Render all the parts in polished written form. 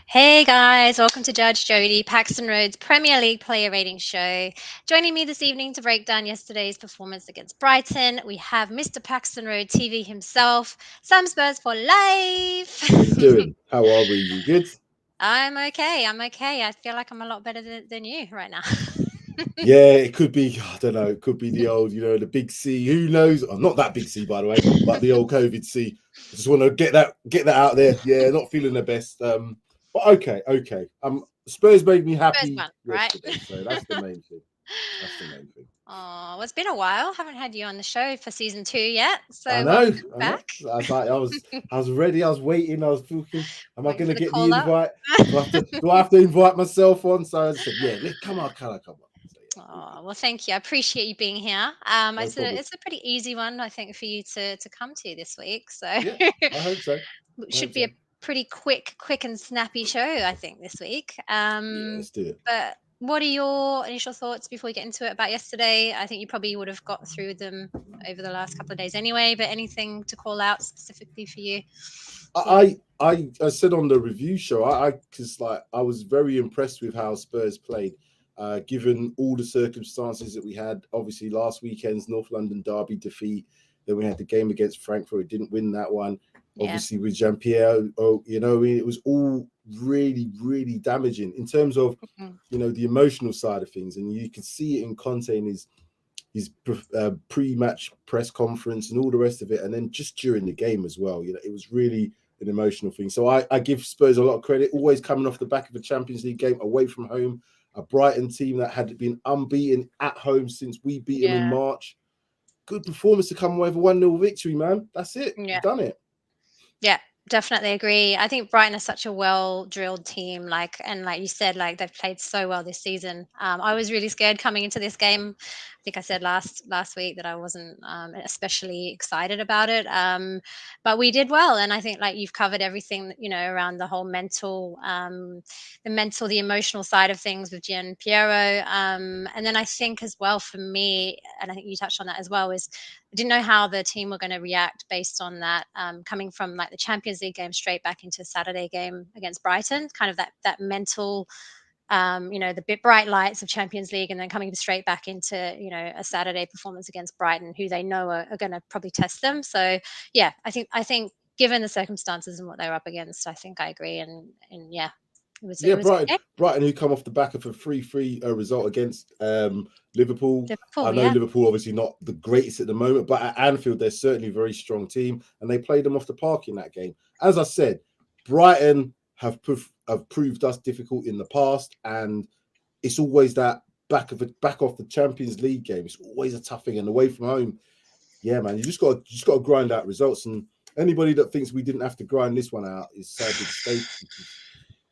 Hey guys, welcome to Judge Jodi, Paxton Road's Premier League Player Ratings show. Joining me this evening to break down yesterday's performance against Brighton, we have Mr. Paxton Road TV himself, Spurs for life. How you doing? How are we? You good? I'm okay. I feel like I'm a lot better than you right now. Yeah, it could be, I don't know, it could be the old, the big C. Who knows? Oh, not that big C, by the way, but the old COVID C. I just want to get that out there. Yeah, not feeling the best. But okay. Spurs made me happy yesterday, so that's the main thing. Oh, it's been a while. Haven't had you on the show for season 2 yet. So I know. Back. I was ready. I was waiting. I was thinking, am I going to get the invite? Do I have to invite myself on? So I said, yeah, come on. So, yeah. Oh, well, thank you. I appreciate you being here. It's a pretty easy one, I think, for you to come to this week. So yeah, I hope so. It should be a pretty quick and snappy show, I think, this week. Yeah, let's do it. But what are your initial thoughts before we get into it about yesterday? I think you probably would have got through them over the last couple of days anyway, but anything to call out specifically for you? I said on the review show, I was very impressed with how Spurs played, given all the circumstances that we had. Obviously, last weekend's North London derby defeat. Then we had the game against Frankfurt. Didn't win that one. Yeah. Obviously, with Jean-Pierre, it was all really, really damaging in terms of, the emotional side of things. And you could see it in Conte in his pre-match press conference and all the rest of it. And then just during the game as well, it was really an emotional thing. So I give Spurs a lot of credit, always coming off the back of a Champions League game away from home, a Brighton team that had been unbeaten at home since we beat them in March. Good performance to come away with a 1-0 victory, man. That's it. Yeah. You've done it. Yeah, definitely agree. I think Brighton is such a well-drilled team, like you said, they've played so well this season. I was really scared coming into this game. I think I said last week that I wasn't especially excited about it, but we did well, and I think you've covered everything around the whole the emotional side of things with Gian Piero, and then I think as well for me, and I think you touched on that as well, is I didn't know how the team were going to react based on that, coming from the Champions League game straight back into Saturday game against Brighton, kind of that mental, the bit bright lights of Champions League, and then coming straight back into, a Saturday performance against Brighton, who they know are going to probably test them. So yeah, I think given the circumstances and what they were up against, I think I agree. And yeah. Brighton, who come off the back of a 3-3 result against Liverpool. I know Liverpool obviously not the greatest at the moment, but at Anfield they're certainly a very strong team, and they played them off the park in that game. As I said, Brighton have proved us difficult in the past, and it's always that back off the Champions League game. It's always a tough thing, and away from home, yeah, man, you just got to grind out results. And anybody that thinks we didn't have to grind this one out is sadly mistaken.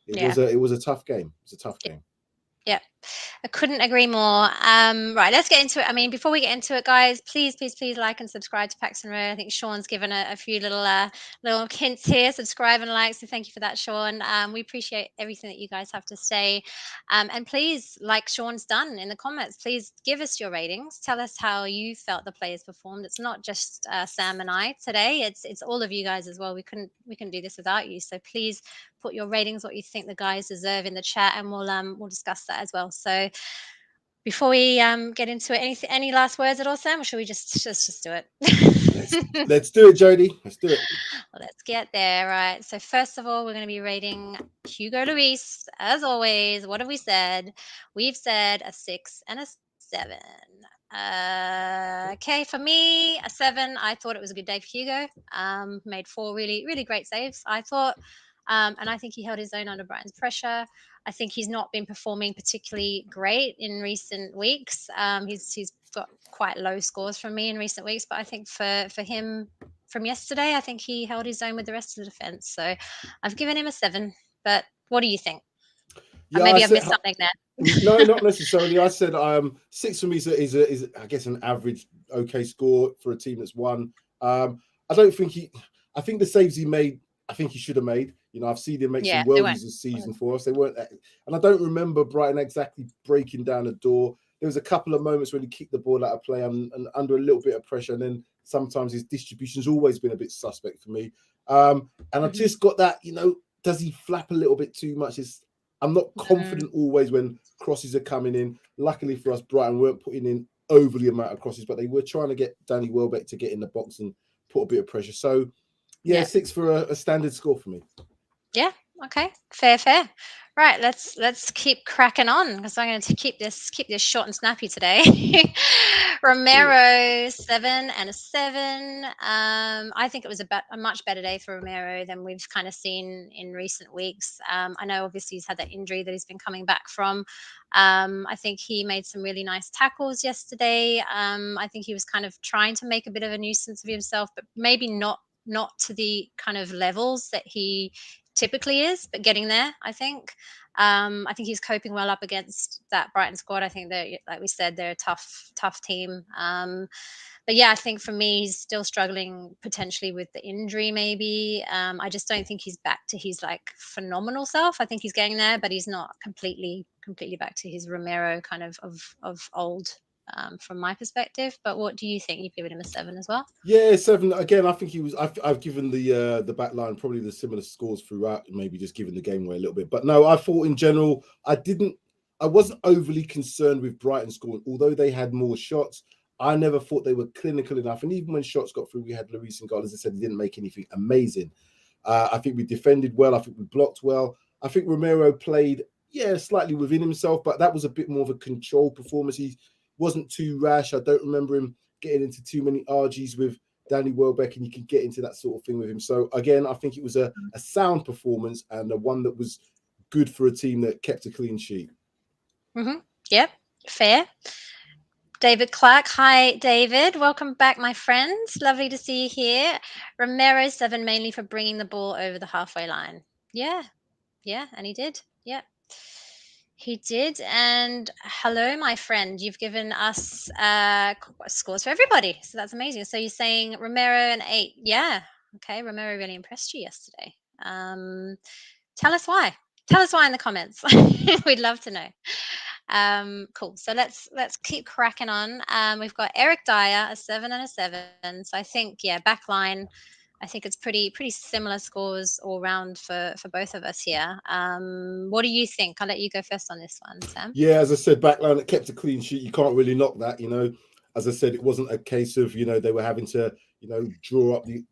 It was a tough game. It's a tough game. Yeah, I couldn't agree more. Right, let's get into it. I mean, before we get into it, guys, please like and subscribe to Paxton Road. I think Sean's given a few little hints here. Subscribe and like. So thank you for that, Sean. We appreciate everything that you guys have to say. And please, like Sean's done in the comments, please give us your ratings. Tell us how you felt the players performed. It's not just Sam and I today. It's all of you guys as well. We couldn't do this without you. So please put your ratings, what you think the guys deserve, in the chat, and we'll discuss that as well. So before we get into it, any last words at all, Sam, or should we just do it? Let's do it, Jodi. Let's do it. Let's get there. Right. So first of all, we're going to be rating Hugo Lloris. As always, what have we said? We've said a 6 and a 7. Okay, for me, a 7. I thought it was a good day for Hugo. Made 4 really, really great saves, I thought. And I think he held his own under Brighton's pressure. I think he's not been performing particularly great in recent weeks. He's got quite low scores from me in recent weeks, but I think for him from yesterday, I think he held his own with the rest of the defence. So I've given him a 7. But What do you think? Yeah, I Maybe I've said missed something there. no, not necessarily. I said 6 for me is I guess an average okay score for a team that's won. I don't think I think the saves he made, I think he should have made. You know, I've seen him make some Yeah, they weren't. worldies this season for us. They weren't, and I don't remember Brighton exactly breaking down a door. There was a couple of moments when he kicked the ball out of play and under a little bit of pressure, and then sometimes his distribution's always been a bit suspect for me. And I've just got that, you know, does he flap a little bit too much? I'm not confident always when crosses are coming in. Luckily for us, Brighton weren't putting in overly amount of crosses, but they were trying to get Danny Welbeck to get in the box and put a bit of pressure. So, yeah. 6 for a standard score for me. Yeah. Okay. Fair. Right. Let's keep cracking on because I'm going to keep this short and snappy today. Romero 7 and a 7. I think it was a much better day for Romero than we've kind of seen in recent weeks. I know obviously he's had that injury that he's been coming back from. I think he made some really nice tackles yesterday. I think he was kind of trying to make a bit of a nuisance of himself, but maybe not to the kind of levels that he typically is, but getting there, I think. I think he's coping well up against that Brighton squad. I think they're, like we said, they're a tough team. But yeah, I think for me, he's still struggling potentially with the injury. Maybe I just don't think he's back to his like phenomenal self. I think he's getting there, but he's not completely back to his Romero kind of old. From my perspective, but what do you think? You've given him a 7 as well. Yeah, 7 again. I think he was. I've given the back line probably the similar scores throughout. Maybe just giving the game away a little bit, but no, I thought in general I wasn't overly concerned with Brighton scoring, although they had more shots. I never thought they were clinical enough, and even when shots got through, we had Lloris and goal. As I said, he didn't make anything amazing. I think we defended well. I think we blocked well. I think Romero played slightly within himself, but that was a bit more of a controlled performance. He wasn't too rash. I don't remember him getting into too many RGs with Danny Welbeck, and you can get into that sort of thing with him. So again, I think it was a sound performance and a one that was good for a team that kept a clean sheet. Yep, fair. David Clark. Hi, David. Welcome back, my friends. Lovely to see you here. Romero 7 mainly for bringing the ball over the halfway line. Yeah, and he did. Yeah. He did. And hello, my friend. You've given us scores for everybody. So that's amazing. So you're saying Romero an 8. Yeah. Okay. Romero really impressed you yesterday. Tell us why. Tell us why in the comments. We'd love to know. Cool. So let's keep cracking on. We've got Eric Dier, a 7 and a 7. So I think, back line. I think it's pretty similar scores all round for both of us here. What do you think? I'll let you go first on this one, Sam. Yeah, as I said, backline that kept a clean sheet. You can't really knock that. You know, as I said, it wasn't a case of they were having to draw up the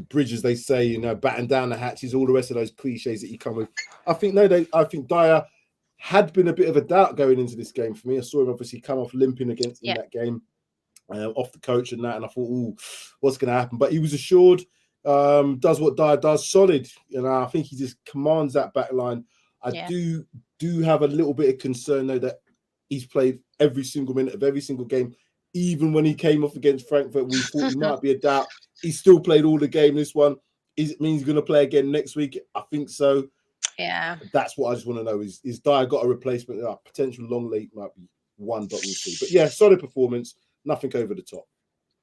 bridge, as they say. Batten down the hatches, all the rest of those cliches that you come with. I think Dier had been a bit of a doubt going into this game for me. I saw him obviously come off limping in that game. Off the coach and that, and I thought, what's going to happen? But he was assured, does what Dier does, solid. I think he just commands that back line. I do have a little bit of concern though that he's played every single minute of every single game. Even when he came off against Frankfurt, we thought he might be a doubt. He still played all the game. This one, it means he's going to play again next week? I think so. Yeah, that's what I just want to know. Is Dier got a replacement? Potential long lead might be one, but we'll see. But yeah, solid performance. Nothing over the top.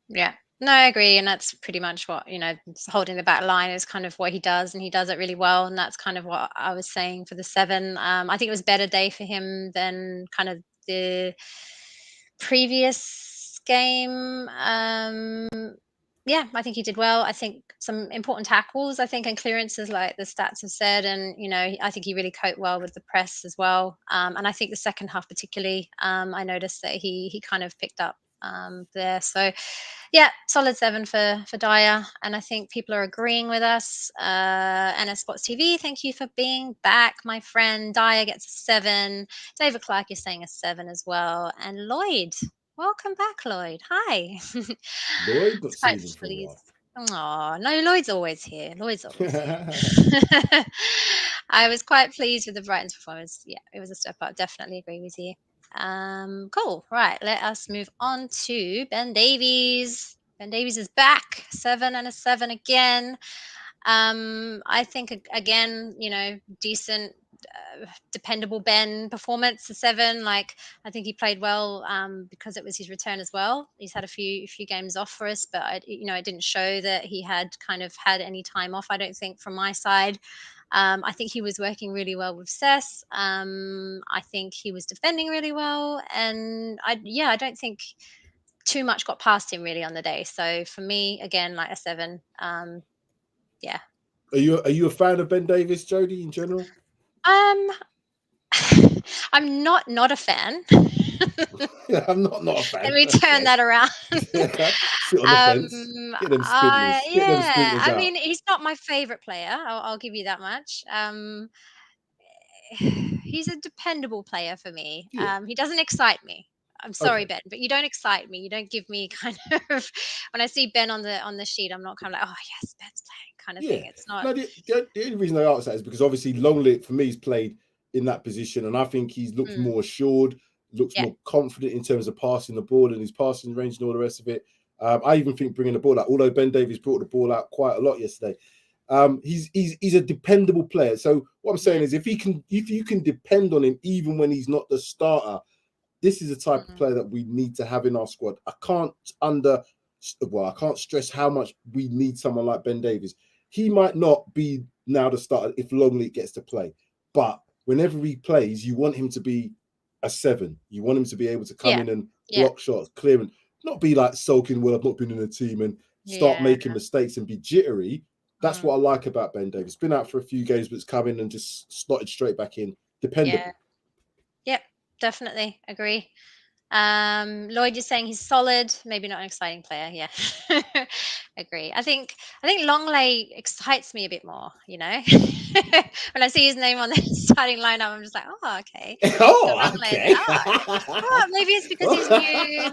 Yeah. No, I agree. And that's pretty much what, holding the back line is kind of what he does. And he does it really well. And that's kind of what I was saying for the 7. I think it was a better day for him than kind of the previous game. I think he did well. I think some important tackles, and clearances, like the stats have said. And, I think he really coped well with the press as well. And I think the second half particularly, I noticed that he kind of picked up there. So solid 7 for Dier, and I think people are agreeing with us. NS Sports TV, thank you for being back, my friend. Dier gets a 7. David Clark is saying a 7 as well, and Lloyd, welcome back, Lloyd. Hi. Lloyd, not seen him for a while. Oh no, Lloyd's always here. I was quite pleased with the Brighton's performance. Yeah, it was a step up. Definitely agree with you. Cool. Right, let us move on to Ben Davies. Ben Davies is back, 7 and a 7 again. I think again, decent, dependable Ben performance, a 7. Like, I think he played well because it was his return as well. He's had a few games off for us, but it didn't show that he had kind of had any time off, I don't think, from my side. I think he was working really well with Sess. I think he was defending really well, and I don't think too much got past him really on the day. So for me, again, like a 7. Yeah. Are you a fan of Ben Davies, Jodi, in general? I'm not a fan. I'm not a fan. Let me turn that around. Sit on the fence. Get them spindles. Get them splinters I out. mean, he's not my favorite player. I'll give you that much. He's a dependable player for me. Yeah. He doesn't excite me. I'm sorry, Okay. Ben, but you don't excite me. You don't give me kind of when I see Ben on the sheet, I'm not kind of like, oh yes, Ben's playing kind of thing. It's not. No, the only reason I ask that is because obviously Longley for me has played in that position, and I think he's looked more assured, looks more confident in terms of passing the ball and his passing range and all the rest of it. I even think bringing the ball out, although Ben Davies brought the ball out quite a lot yesterday. He's a dependable player. So what I'm saying is, if you can depend on him even when he's not the starter, this is the type of player that we need to have in our squad. I can't stress how much we need someone like Ben Davies. He might not be now the starter if Longley gets to play, but whenever he plays, you want him to be a 7. You want him to be able to come in and block shots, clear, and not be like sulking, well, I've not been in a team, and start making mistakes and be jittery. That's what I like about Ben Davies. Been out for a few games, but it's come in and just slotted straight back in. Dependable. Yep, definitely agree. Lloyd is saying he's solid, maybe not an exciting player. Yeah, agree. I think Longley excites me a bit more. When I see his name on the starting lineup, I'm just like, oh, okay. Oh, okay. Oh, maybe it's because he's new.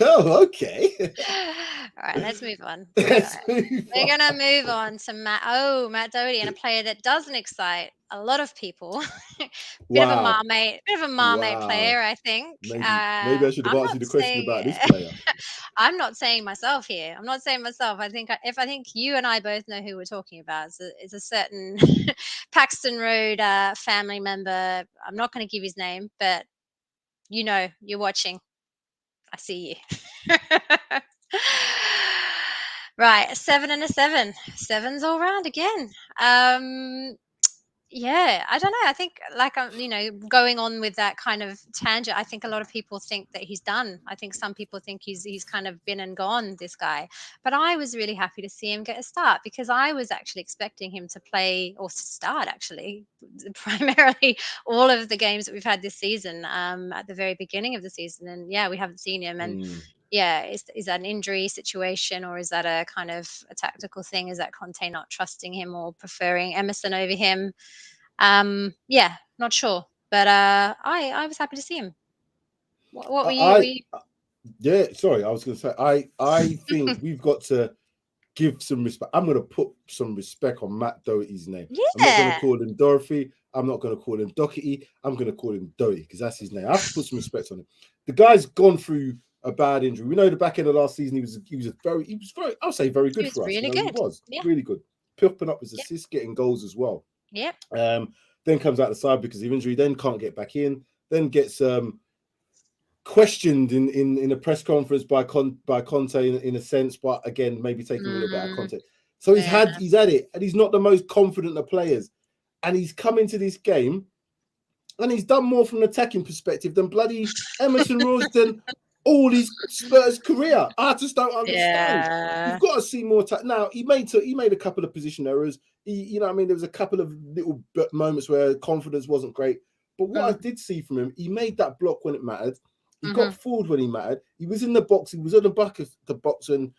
Oh, okay. All right, let's move on. We're gonna move on to Matt Doherty, and a player that doesn't excite a lot of people. Bit of a marmite player, I think. Maybe I should have asked you the question about this player. I'm not saying myself here. I'm not saying myself. I think you and I both know who we're talking about. It's a certain Paxton Road family member. I'm not going to give his name, but you're watching. I see you. Right, a 7 and a 7. 7's all round again. Yeah, I don't know. I think, like, going on with that kind of tangent, I think a lot of people think that he's done. I think some people think he's kind of been and gone, this guy. But I was really happy to see him get a start, because I was actually expecting him to play, or to start actually, primarily all of the games that we've had this season, at the very beginning of the season. And yeah, we haven't seen him. And yeah, is that an injury situation, or is that a kind of a tactical thing? Is that Conte not trusting him or preferring Emerson over him? Yeah, not sure, but I was happy to see him. What were you? Yeah, sorry, I was going to say I think we've got to give some respect. I'm going to put some respect on Matt Doherty's name. Yeah. I'm not going to call him Dorothy. I'm not going to call him Doherty. I'm going to call him Doherty because that's his name. I have to put some respect on him. The guy's gone through a bad injury. We know the back end of last season he was very I'll say very good for us. Really good. He was really good. Popping up his assists, getting goals as well. Yep. Then comes out the side because of injury. Then can't get back in. Then gets questioned in a press conference by Conte in a sense, but again maybe taking a little bit out of context. So he's had it, and he's not the most confident of players, and he's come into this game, and he's done more from an attacking perspective than bloody Emerson Royston all his Spurs career. I just don't understand. You've got to see more. Now he made a couple of position errors. There was a couple of little moments where confidence wasn't great. But what I did see from him, he made that block when it mattered. He got forward when he mattered. He was in the box. He was on the back of the box, and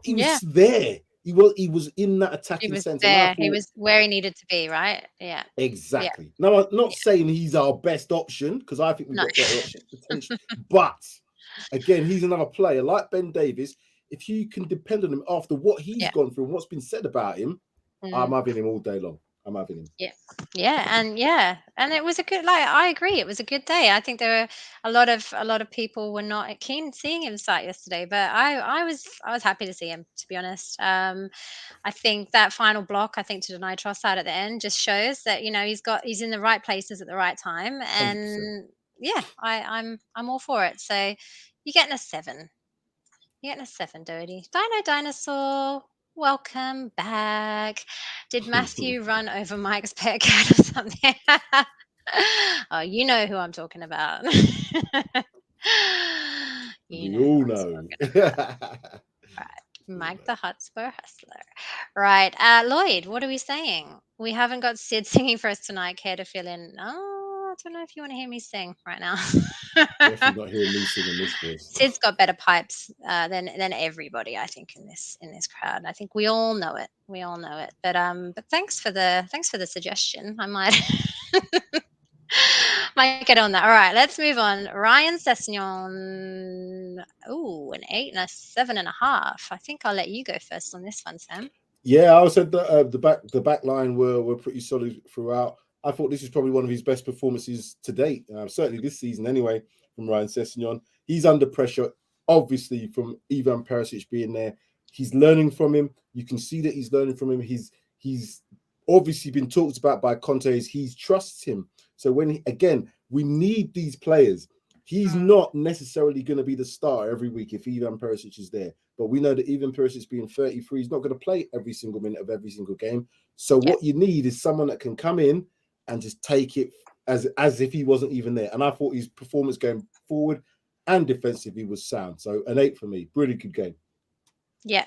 he was there. He was in that attacking sense. There. He was where he needed to be, right? Yeah. Exactly. Yeah. Now, I'm not saying he's our best option, because I think we've got better options potentially. But again, he's another player like Ben Davies. If you can depend on him after what he's gone through and what's been said about him, I'm having him all day long. I'm having him. And it was a good. Like, I agree, it was a good day. I think there were a lot of people were not keen seeing him start yesterday, but I was happy to see him, to be honest. I think that final block, I think, to deny Trossard at the end just shows that he's in the right places at the right time, 100%. and yeah, I'm all for it. So you're getting a 7. You're getting a 7, Doherty. Dino Dinosaur, welcome back. Did Matthew run over Mike's pet cat or something? Oh, you know who I'm talking about. We all know. Mike the Hotspur hustler. Right. Lloyd, what are we saying? We haven't got Sid singing for us tonight. Care to fill in? Oh, I don't know if you want to hear me sing right now. Definitely not hearing me singing this voice. Sid's got better pipes than everybody, I think, in this crowd. I think we all know it. We all know it. But thanks for the suggestion. I might might get on that. All right, let's move on. Ryan Sessegnon. Oh, an 8 and a 7.5. I think I'll let you go first on this one, Sam. Yeah, I said that the back line were pretty solid throughout. I thought this is probably one of his best performances to date, certainly this season anyway, from Ryan Sessegnon. He's under pressure, obviously, from Ivan Perisic being there. He's learning from him. You can see that he's learning from him. He's obviously been talked about by Conte. He trusts him. So we need these players. He's not necessarily going to be the star every week if Ivan Perisic is there. But we know that Ivan Perisic being 33 is not going to play every single minute of every single game. So what you need is someone that can come in and just take it as if he wasn't even there. And I thought his performance going forward and defensively was sound. So an 8 for me. Really good game. Yeah.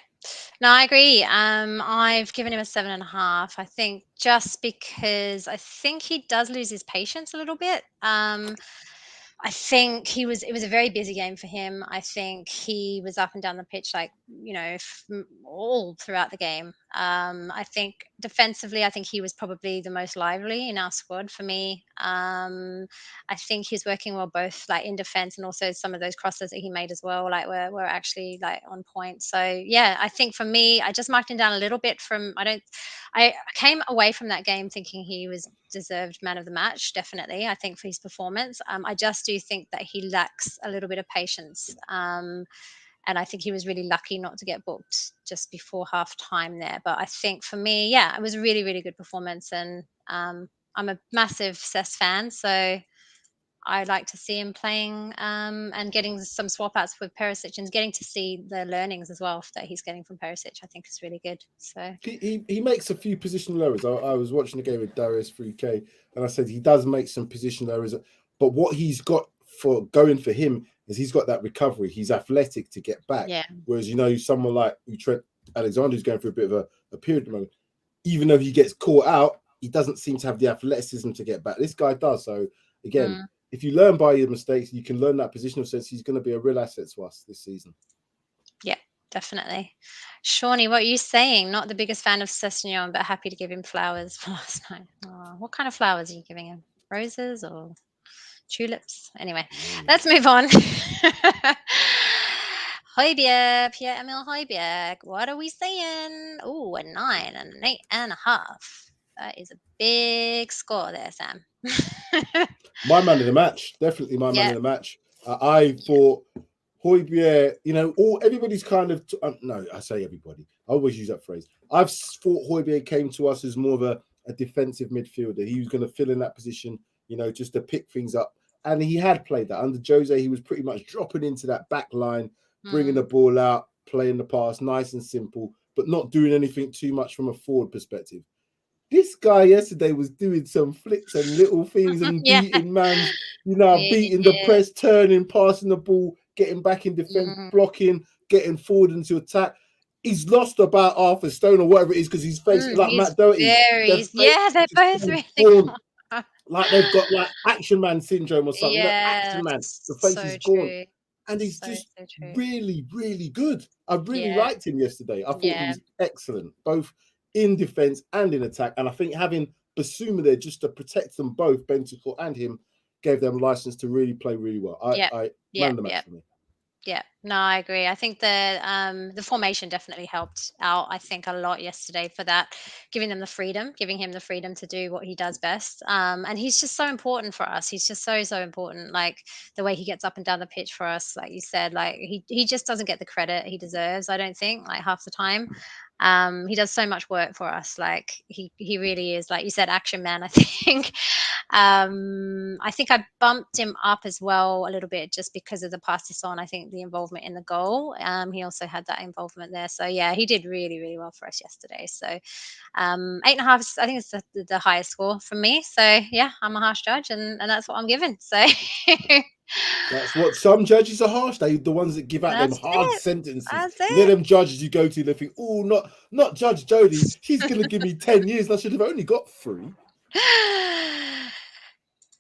No, I agree. I've given him a 7.5. I think just because I think he does lose his patience a little bit. I think it was a very busy game for him. I think he was up and down the pitch, like, all throughout the game. I think defensively, I think he was probably the most lively in our squad for me. I think he's working well both like in defense and also some of those crosses that he made as well, like were actually like on point. So yeah, I think for me, I just marked him down a little bit from I came away from that game thinking he was deserved man of the match, definitely, I think, for his performance. I just do think that he lacks a little bit of patience. And I think he was really lucky not to get booked just before half time there. But I think for me, yeah, it was a really, really good performance. And I'm a massive Cess fan, so I like to see him playing and getting some swap outs with Perisic and getting to see the learnings as well that he's getting from Perisic. I think is really good. So he makes a few positional errors. I was watching the game with Darius 3K and I said he does make some positional errors, but what he's got for going for him is he's got that recovery. He's athletic to get back. Yeah. Whereas, someone like Trent Alexander who's going through a bit of a period at the moment, even though he gets caught out, he doesn't seem to have the athleticism to get back. This guy does. So again, if you learn by your mistakes, you can learn that positional sense. He's going to be a real asset to us this season. Yeah, definitely. Shawnee, what are you saying? Not the biggest fan of Sessegnon, but happy to give him flowers for last night. Oh, what kind of flowers are you giving him? Roses or tulips? Anyway, let's move on. Højbjerg, Pierre-Emile Højbjerg. What are we saying? Oh, a 9 and an 8.5. That is a big score there, Sam. My man of the match, definitely my man of the match. I thought Højbjerg, everybody's kind of no, I say everybody. I always use that phrase. I've thought Højbjerg came to us as more of a defensive midfielder. He was going to fill in that position, just to pick things up. And he had played that under Jose. He was pretty much dropping into that back line, bringing the ball out, playing the pass, nice and simple, but not doing anything too much from a forward perspective. This guy yesterday was doing some flicks and little things and beating man, beating the press, turning, passing the ball, getting back in defense, blocking, getting forward into attack. He's lost about half a stone or whatever it is because he's facing like Matt Doherty. They're both really gone. Like they've got like action man syndrome or something. Yeah, action man, the face is gone. True. And he's just really, really good. I really liked him yesterday. I thought he was excellent, both in defense and in attack. And I think having Basuma there just to protect them both, Bentancur and him, gave them license to really play really well. Man the match for me. Yeah, no, I agree. I think the formation definitely helped out, I think, a lot yesterday for that, giving him the freedom to do what he does best. And he's just so important for us. He's just so important. Like the way he gets up and down the pitch for us, like you said, like he just doesn't get the credit he deserves, I don't think, like half the time. He does so much work for us. Like he really is, like you said, action man, I think. I think I bumped him up as well a little bit just because of the pass to Son. I think the involvement in the goal. He also had that involvement there. So yeah, he did really, really well for us yesterday. So 8.5 is, I think it's the highest score for me. So yeah, I'm a harsh judge, and that's what I'm given. So That's what some judges are harsh. They the ones that give out them that's hard it. sentences. That's You know it. them judges you go to, they think, oh, not Judge Jodi. She's gonna give me 10 years. I should have only got 3.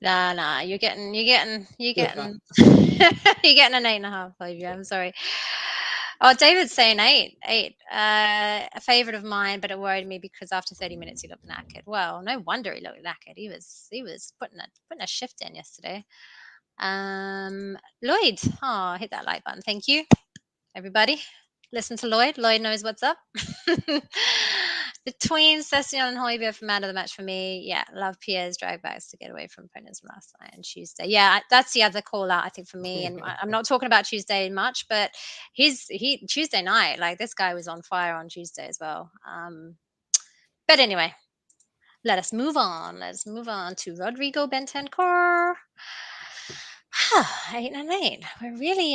Nah, you're getting you're getting an 8.5, Olivia. I'm sorry. Oh, David's saying 8. 8. A favourite of mine, but it worried me because after 30 minutes he looked knackered. Well, no wonder he looked knackered. He was putting a shift in yesterday. Lloyd. Oh, hit that like button. Thank you, everybody. Listen to Lloyd. Lloyd knows what's up. Between Sessegnon and Højbjerg for man of the match for me, yeah, love Pierre's drag backs to get away from opponents from last night and Tuesday. Yeah, that's the other call out I think for me. And I'm not talking about Tuesday much, but he Tuesday night, like this guy was on fire on Tuesday as well. But anyway, let us move on. Let's move on to Rodrigo Bentancur. 8 and 8. We're really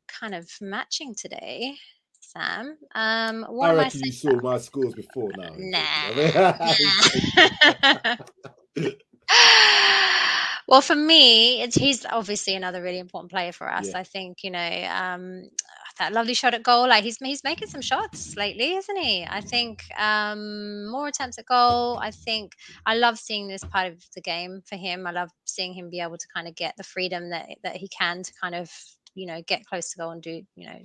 kind of matching today, Sam. What I am I reckon you saying? saw my scores before now. I'm joking. Nah. I'm joking. Well, for me, he's obviously another really important player for us. Yeah. I think that lovely shot at goal. Like he's making some shots lately, isn't he? I think more attempts at goal. I think I love seeing this part of the game for him. I love seeing him be able to kind of get the freedom that he can to kind of get close to goal and do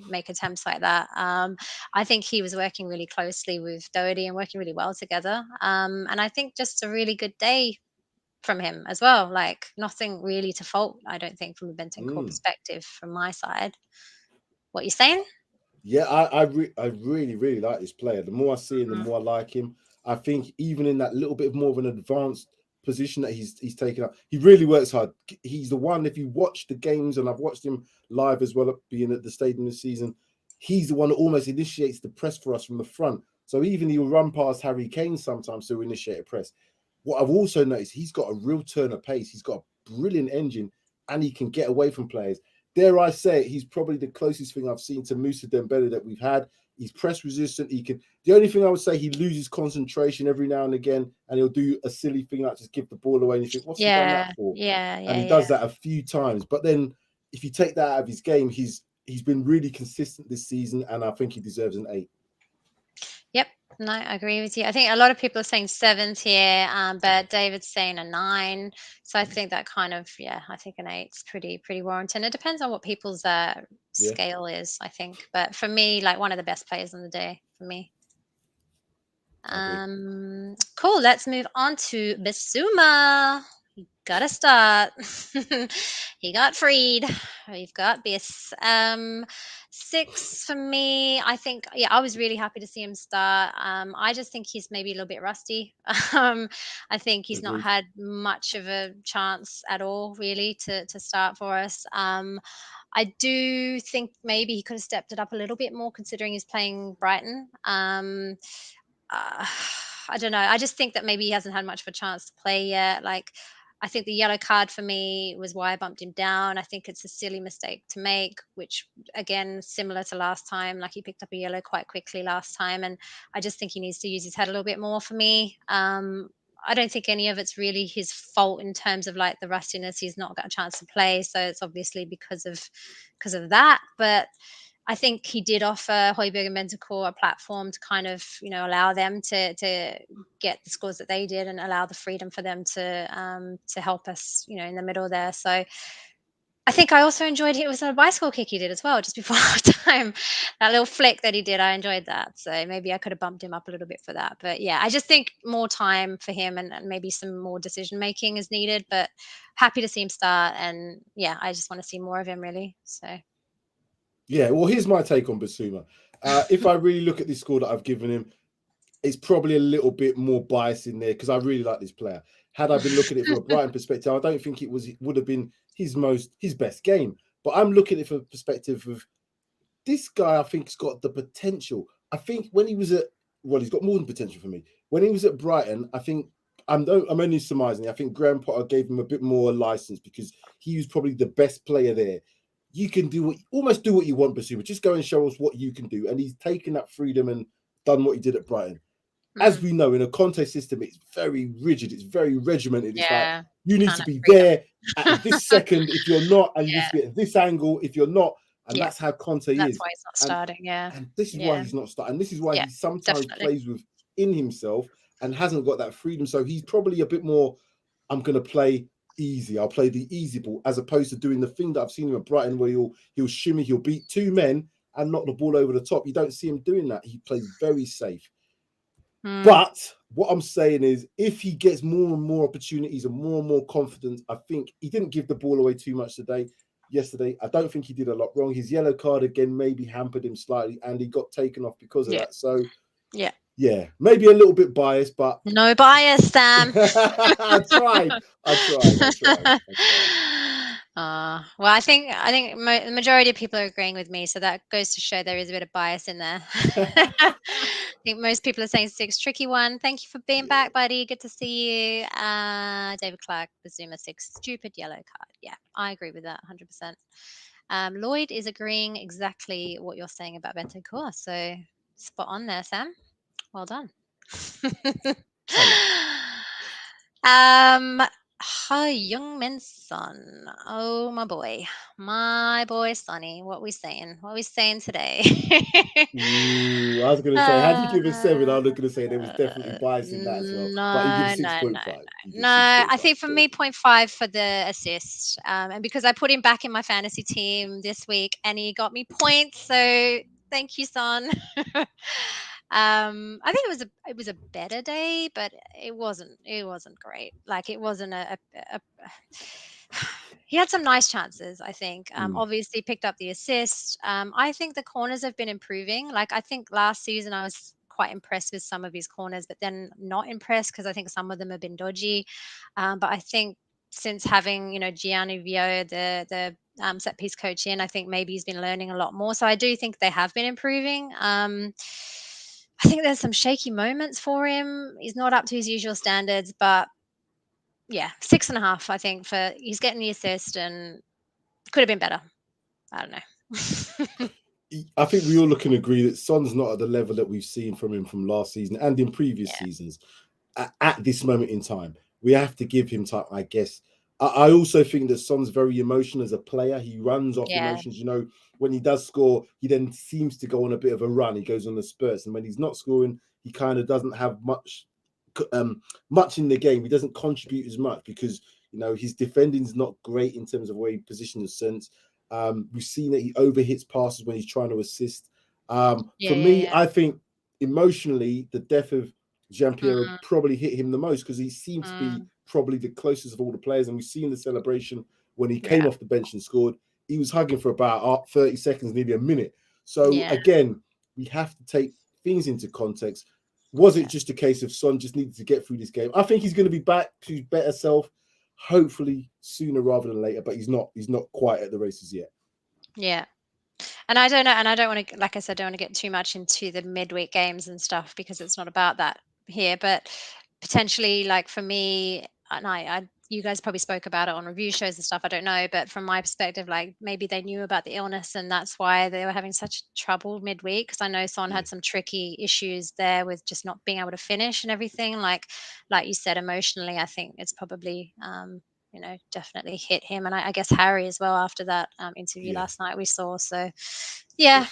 make attempts like that. I think he was working really closely with Doherty and working really well together. And I think just a really good day from him as well. Like nothing really to fault, I don't think, from a Bentancur perspective from my side. What you saying? Yeah, I really, really like this player. The more I see him, the more I like him. I think even in that little bit more of an advanced position that he's taken up, he really works hard. He's the one, if you watch the games, and I've watched him live as well, being at the stadium this season, he's the one that almost initiates the press for us from the front. So even he'll run past Harry Kane sometimes to initiate a press. What I've also noticed, he's got a real turn of pace. He's got a brilliant engine, and he can get away from players. Dare I say it, he's probably the closest thing I've seen to Moussa Dembele that we've had. He's press resistant. He can. The only thing I would say, he loses concentration every now and again, and he'll do a silly thing like just give the ball away, and you think, what's he done that for? And he does that a few times. But then, if you take that out of his game, he's been really consistent this season, and I think he deserves an 8. Yep. No, I agree with you. I think a lot of people are saying 7s here, but David's saying a 9. So I think that kind of, I think an 8's pretty warranted. And it depends on what people's scale is, I think. But for me, like one of the best players on the day for me. Cool. Let's move on to Bissouma. He got a start. He got freed. We've got Biss. 6 for me. I think, I was really happy to see him start. I just think he's maybe a little bit rusty. I think he's not had much of a chance at all, really, to start for us. I do think maybe he could have stepped it up a little bit more considering he's playing Brighton. I don't know. I just think that maybe he hasn't had much of a chance to play yet. Like, I think the yellow card for me was why I bumped him down. I think it's a silly mistake to make, which again, similar to last time, like he picked up a yellow quite quickly last time. And I just think he needs to use his head a little bit more for me. I don't think any of it's really his fault in terms of like the rustiness. He's not got a chance to play. So it's obviously because of that. But I think he did offer Højbjerg and Bentancur a platform to kind of, allow them to get the scores that they did and allow the freedom for them to help us, in the middle there. So I think I also enjoyed it was a bicycle kick he did as well, just before time. That little flick that he did, I enjoyed that. So maybe I could have bumped him up a little bit for that. But yeah, I just think more time for him and maybe some more decision making is needed. But happy to see him start. And yeah, I just want to see more of him really. So Yeah, well, here's my take on Basuma. If I really look at this score that I've given him, it's probably a little bit more bias in there because I really like this player. Had I been looking at it from a Brighton perspective, I don't think it would have been his best game. But I'm looking at it from a perspective of this guy. I think has got the potential. I think when he was he's got more than potential for me. When he was at Brighton, I think I'm only surmising. I think Graham Potter gave him a bit more license because he was probably the best player there. You can almost do what you want, Basuma. Just go and show us what you can do. And he's taken that freedom and done what he did at Brighton. As we know, in a Conte system, it's very rigid. It's very regimented. It's like you need to be there at this second. If you're not, and you need to be at this angle. If you're not, and that's how Conte is. That's why he's not starting. And this is why he's not starting. This is why he sometimes plays within himself and hasn't got that freedom. So he's probably a bit more. I'm going to play easy. I'll play the easy ball as opposed to doing the thing that I've seen him at Brighton, where he'll shimmy, he'll beat two men and knock the ball over the top. You don't see him doing that. He plays very safe. But what I'm saying is, if he gets more and more opportunities and more confidence, I think he didn't give the ball away too much yesterday. I don't think he did a lot wrong. His yellow card again maybe hampered him slightly, and he got taken off because of that. So yeah, maybe a little bit biased, but no bias, Sam. I tried. Well, I think the majority of people are agreeing with me, so that goes to show there is a bit of bias in there. I think most people are saying 6, tricky one. Thank you for being back, buddy. Good to see you. David Clark, Basuma 6, stupid yellow card. Yeah, I agree with that 100%. Lloyd is agreeing exactly what you're saying about Bentancur, so spot on there, Sam. Well done. Heung-Min Son. Oh, my boy Sonny. What we saying? What we saying today? I was going to say, had you given 7, I was going to say there was definitely bias in that as well. But you give 6.5. No, I think for me, 0.5 for the assist. And because I put him back in my fantasy team this week and he got me points. So thank you, Son. I think it was a better day, but it wasn't great. Like it wasn't he had some nice chances, I think. Obviously picked up the assist. I think the corners have been improving. Like I think last season I was quite impressed with some of his corners, but then not impressed because I think some of them have been dodgy. But I think since having, Gian, the set piece coach in, I think maybe he's been learning a lot more. So I do think they have been improving. I think there's some shaky moments for him. He's not up to his usual standards, but yeah, 6.5. I think he's getting the assist and could have been better. I don't know. I think we all look and agree that Son's not at the level that we've seen from him from last season and in previous seasons. At this moment in time, we have to give him time, I guess. I also think that Son's very emotional as a player. He runs off emotions. When he does score, he then seems to go on a bit of a run. He goes on the spurts, and when he's not scoring, he kind of doesn't have much in the game. He doesn't contribute as much because his defending's not great in terms of where he positions sense. We've seen that he overhits passes when he's trying to assist. For me, I think emotionally, the death of Jean-Pierre probably hit him the most because he seemed to be probably the closest of all the players. And we've seen the celebration when he came off the bench and scored. He was hugging for about 30 seconds, maybe a minute. So again, we have to take things into context. Was it just a case of Son just needed to get through this game? I think he's going to be back to his better self, hopefully sooner rather than later, but he's not quite at the races yet. Yeah. And I don't know, and I don't want to, like I said, don't want to get too much into the midweek games and stuff because it's not about that here. But potentially, like for me, and you guys probably spoke about it on review shows and stuff. I don't know, but from my perspective, like maybe they knew about the illness and that's why they were having such trouble midweek. Because I know Son had some tricky issues there with just not being able to finish and everything. Like you said, emotionally, I think it's probably definitely hit him. And I guess Harry as well after that interview last night we saw. So, yeah,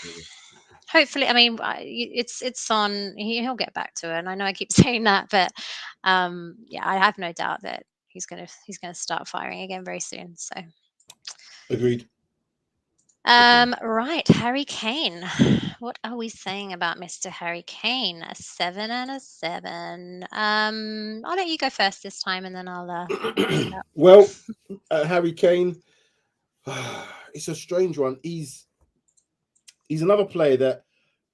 hopefully, I mean, it's on. He'll get back to it. And I know I keep saying that, but I have no doubt that he's gonna start firing again very soon. So, agreed. Right, Harry Kane. What are we saying about Mr. Harry Kane? A 7 and a 7. I'll let you go first this time, and then I'll. Well, Harry Kane, it's a strange one. He's he's another player that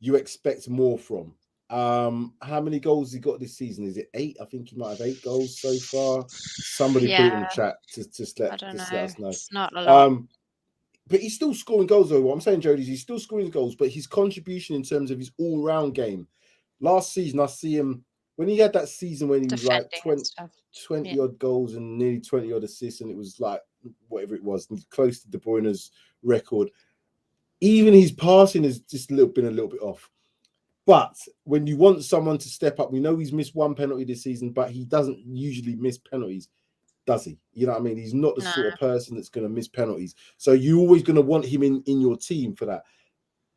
you expect more from. How many goals he got this season? Is it 8? I think he might have 8 goals so far. Somebody put it in the chat to just let us know. It's not a lot. But he's still scoring goals, though. What I'm saying, Jody, is he's still scoring goals, but his contribution in terms of his all-round game. Last season, I see him when he had that season when he was like 20 odd goals and nearly 20 odd assists, and it was like whatever it was, close to De Bruyne's record. Even his passing has just been a little bit off. But when you want someone to step up, we know he's missed 1 penalty this season, but he doesn't usually miss penalties, does he? You know what I mean? He's not the sort of person that's going to miss penalties. So you're always going to want him in your team for that.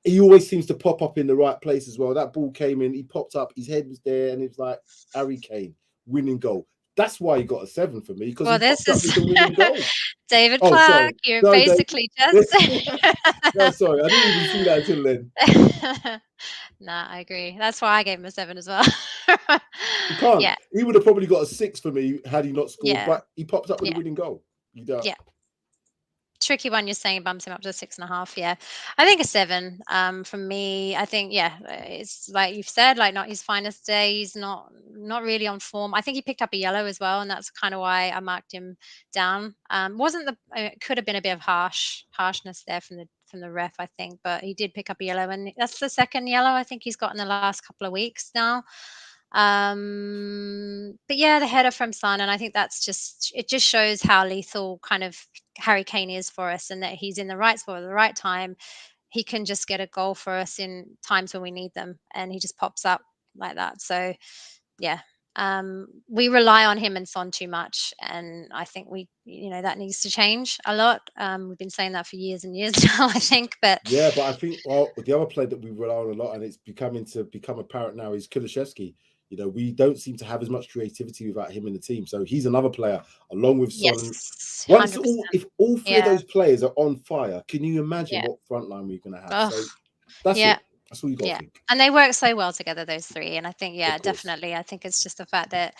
He always seems to pop up in the right place as well. That ball came in, he popped up, his head was there, and it was like Harry Kane, winning goal. That's why he got a 7 for me, because he popped up with the winning goal. David Clark, you're basically just... No, sorry, I didn't even see that until then. Nah, I agree. That's why I gave him a 7 as well. You can't. Yeah. He would have probably got a 6 for me had he not scored, but he popped up with a winning goal. Yeah. Tricky one. You're saying bumps him up to 6.5. Yeah, I think a 7. From me, I think it's like you've said, like not his finest day. He's not really on form. I think he picked up a yellow as well, and that's kind of why I marked him down. It could have been a bit of harshness there from the ref, I think, but he did pick up a yellow, and that's the second yellow I think he's got in the last couple of weeks now. But yeah, the header from Son, and I think it just shows how lethal kind of Harry Kane is for us, and that he's in the right spot at the right time. He can just get a goal for us in times when we need them, and he just pops up like that. So yeah, we rely on him and Son too much, and I think that needs to change a lot. We've been saying that for years and years now, I think. But I think the other player that we rely on a lot, and it's become apparent now, is Kulusevski. We don't seem to have as much creativity without him in the team. So he's another player, along with Son. Yes, if all 3 of those players are on fire, can you imagine what front line we're going to have? So that's it. That's all you got to think. And they work so well together, those 3. And I think, definitely. I think it's just the fact that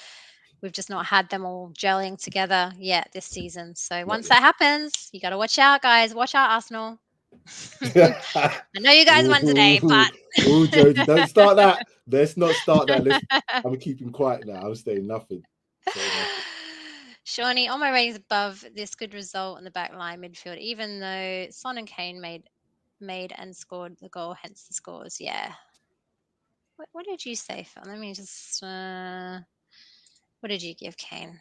we've just not had them all gelling together yet this season. So once that happens, you got to watch out, guys. Watch out, Arsenal. I know you guys won today, but Jody, don't start that. Let's not start that. I'm keeping quiet now. I'm saying nothing. Shawnee, all my ratings above this good result in the back line midfield, even though Son and Kane made and scored the goal, hence the scores. Yeah. What did you say, Phil? Let me just what did you give Kane?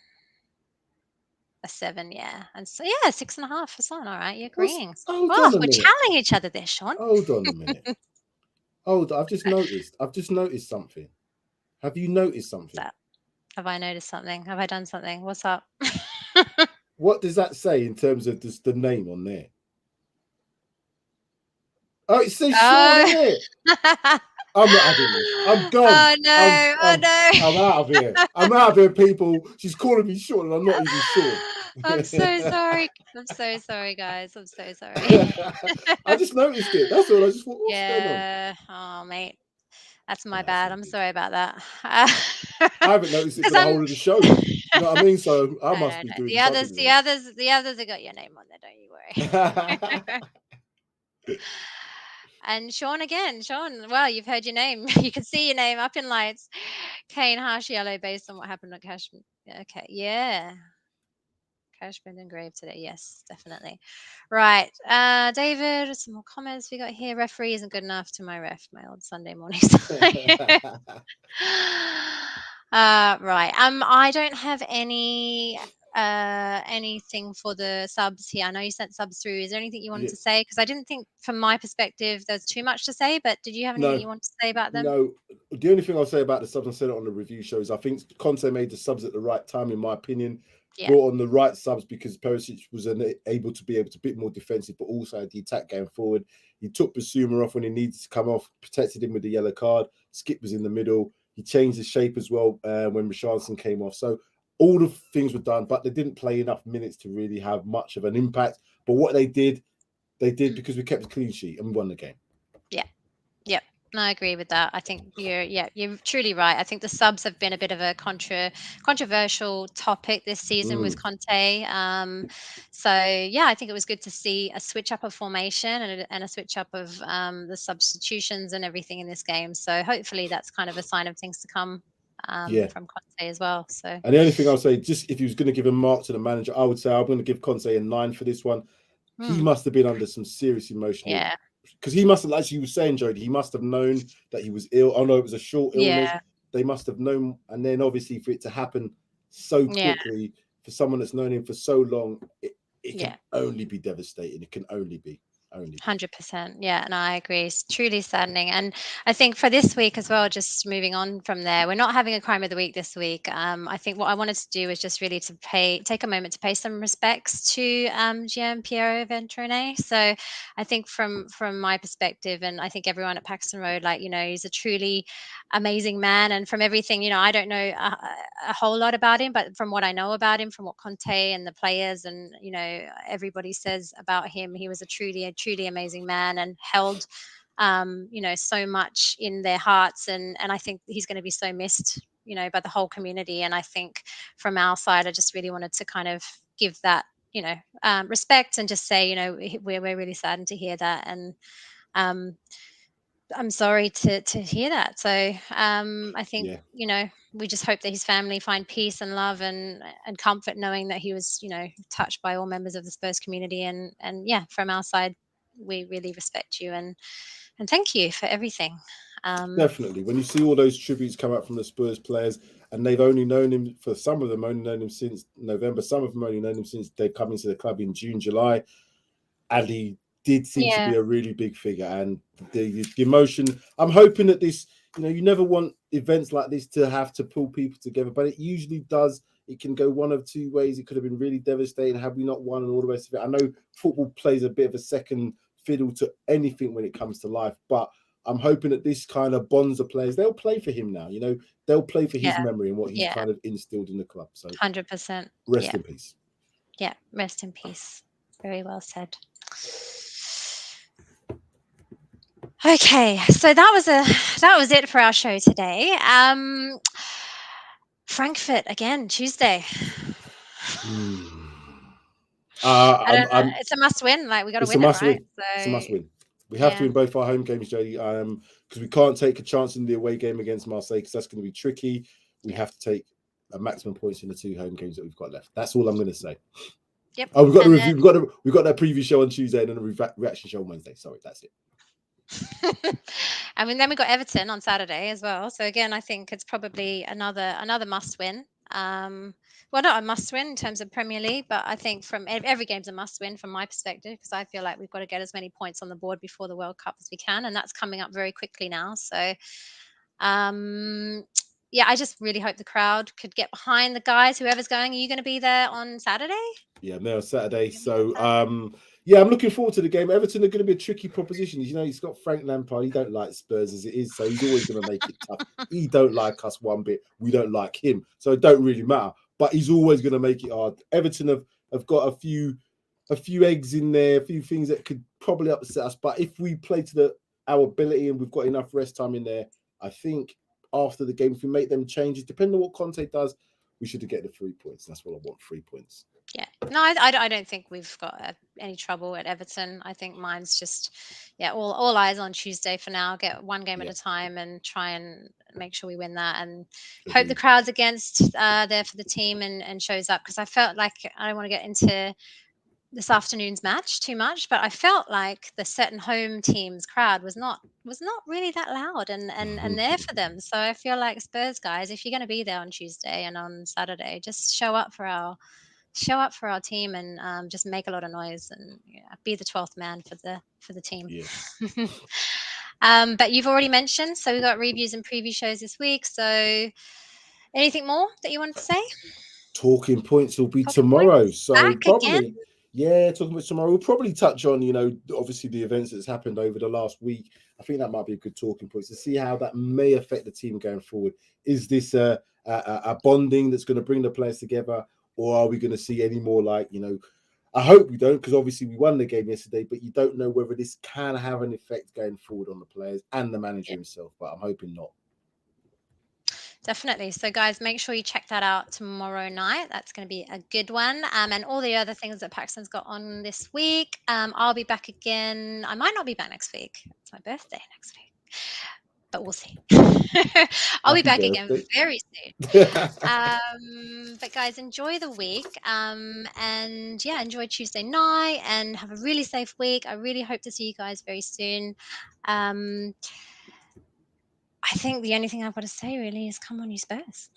A 7, yeah. And so 6.5 for Son. All right, you're agreeing. We're channeling each other there, Sean. Hold on a minute. I've just noticed something. Have you noticed something? Have I noticed something? Have I done something? What's up? What does that say in terms of just the name on there? Oh, it says Sean, isn't it? I'm not having this. I'm gone. Oh no! I'm out of here. I'm out of here, people. She's calling me Sean, and I'm not even sure. I'm so sorry. I'm so sorry, guys. I'm so sorry. I just noticed it. That's all. I just thought, what's going on? Oh, mate. That's my bad. I'm sorry about that. I haven't noticed it for the whole of the show. You know what I mean? So I must be doing the others. The others have got your name on there. Don't you worry. And Sean again. Sean, well, you've heard your name. You can see your name up in lights. Kane, harsh yellow based on what happened at Cashman. Okay, yeah. Cashman engraved today. Yes, definitely. Right. David, some more comments we got here. Referee isn't good enough to my old Sunday morning. Right. I don't have anything for the subs here. I know you sent subs through. Is there anything you wanted to say? Because I didn't think, from my perspective, there's too much to say. But did you have anything you wanted to say about them? No. The only thing I'll say about the subs, I said it on the review show, is I think Conte made the subs at the right time, in my opinion. Brought on the right subs because Perisic was able to be a bit more defensive, but also had the attack going forward. He took Basuma off when he needed to come off, protected him with the yellow card. Skip was in the middle. He changed the shape as well when Richarlison came off. So all the things were done, but they didn't play enough minutes to really have much of an impact. But what they did because we kept a clean sheet and we won the game. Yeah. No, I agree with that. I think you're truly right. I think the subs have been a bit of a controversial topic this season with Conte. So yeah, I think it was good to see a switch up of formation and a switch up of the substitutions and everything in this game. So hopefully that's kind of a sign of things to come from Conte as well. So, and the only thing I'll say, just if he was going to give a mark to the manager, I would say I'm going to give Conte a 9 for this one. He must have been under some serious emotional, because he must have, like you were saying, Jodi, he must have known that he was ill. Oh no, it was a short illness. They must have known, and then obviously for it to happen so quickly for someone that's known him for so long, it can only be devastating. It can only be. 100%. Yeah, no, I agree. It's truly saddening. And I think for this week as well, just moving on from there, we're not having a crime of the week this week. I think what I wanted to do is just really to take a moment to pay some respects to Gian Piero Venturone. So I think from my perspective, and I think everyone at Paxton Road, like, he's a truly amazing man. And from everything, I don't know a whole lot about him, but from what I know about him, from what Conte and the players and, everybody says about him, he was a truly amazing man and held so much in their hearts, and I think he's going to be so missed by the whole community. And I think from our side, I just really wanted to kind of give that respect and just say we're really saddened to hear that, and I'm sorry to hear that. So I think we just hope that his family find peace and love and comfort, knowing that he was touched by all members of the Spurs community. And from our side, we really respect you and thank you for everything. Definitely, when you see all those tributes come out from the Spurs players, and they've only known him, for some of them only known him since November, some of them only known him since they've come into the club in June, July, and he did seem to be a really big figure. And the emotion, I'm hoping that this, you never want events like this to have to pull people together, but it usually does. It can go one of two ways. It could have been really devastating had we not won and all the rest of it. I know football plays a bit of a second fiddle to anything when it comes to life, but I'm hoping that this kind of bonds the players. They'll play for him now, they'll play for his memory and what he's kind of instilled in the club. So 100%. Rest in peace. Yeah, rest in peace. Very well said. Okay, so that was it for our show today. Frankfurt again Tuesday. It's a must win. Like, we got to win it, right? So, it's a must win. We have to win both our home games, Jodi, because we can't take a chance in the away game against Marseille, because that's going to be tricky. We have to take a maximum points in the 2 home games that we've got left. That's all I'm going to say. Yep. Oh, we've got the review. We've got that preview show on Tuesday and then a reaction show on Wednesday. Sorry, that's it. I mean, then we got Everton on Saturday as well. So again, I think it's probably another must win. Well, not a must win in terms of Premier League, but I think from every game's a must win from my perspective, because I feel like we've got to get as many points on the board before the World Cup as we can, and that's coming up very quickly now. So I just really hope the crowd could get behind the guys, whoever's going. Are you going to be there on Saturday? Yeah, I'm there on Saturday. So I'm looking forward to the game. Everton are going to be a tricky proposition. He's got Frank Lampard. He don't like Spurs as it is, so he's always going to make it tough. He don't like us one bit. We don't like him, so it don't really matter. But he's always going to make it hard. Everton have got a few eggs in there, a few things that could probably upset us. But if we play to our ability and we've got enough rest time in there, I think after the game, if we make them changes, depending on what Conte does, we should get the 3 points. That's what I want, 3 points. Yeah, no, I don't think we've got any trouble at Everton. I think mine's just, all eyes on Tuesday for now. Get one game at a time and try and make sure we win that, and hope the crowd's against there for the team and shows up, because I felt like, I don't want to get into this afternoon's match too much, but I felt like the certain home team's crowd was not really that loud and there for them. So I feel like, Spurs guys, if you're going to be there on Tuesday and on Saturday, just show up for our team and just make a lot of noise and be the 12th man for the team. But you've already mentioned, so we've got reviews and preview shows this week. So anything more that you wanted to say? Talking points will be tomorrow. So back probably again? Talking about tomorrow. We'll probably touch on, obviously the events that's happened over the last week. I think that might be a good talking point to see how that may affect the team going forward. Is this a bonding that's going to bring the players together, or are we going to see any more like, I hope we don't, because obviously we won the game yesterday, but you don't know whether this can have an effect going forward on the players and the manager himself, but I'm hoping not. Definitely. So, guys, make sure you check that out tomorrow night. That's going to be a good one. And all the other things that Paxton's got on this week. I'll be back again. I might not be back next week. It's my birthday next week, but we'll see. I'll be back again very soon. But guys, enjoy the week. And yeah, enjoy Tuesday night and have a really safe week. I really hope to see you guys very soon. I think the only thing I've got to say really is come on, you Spurs.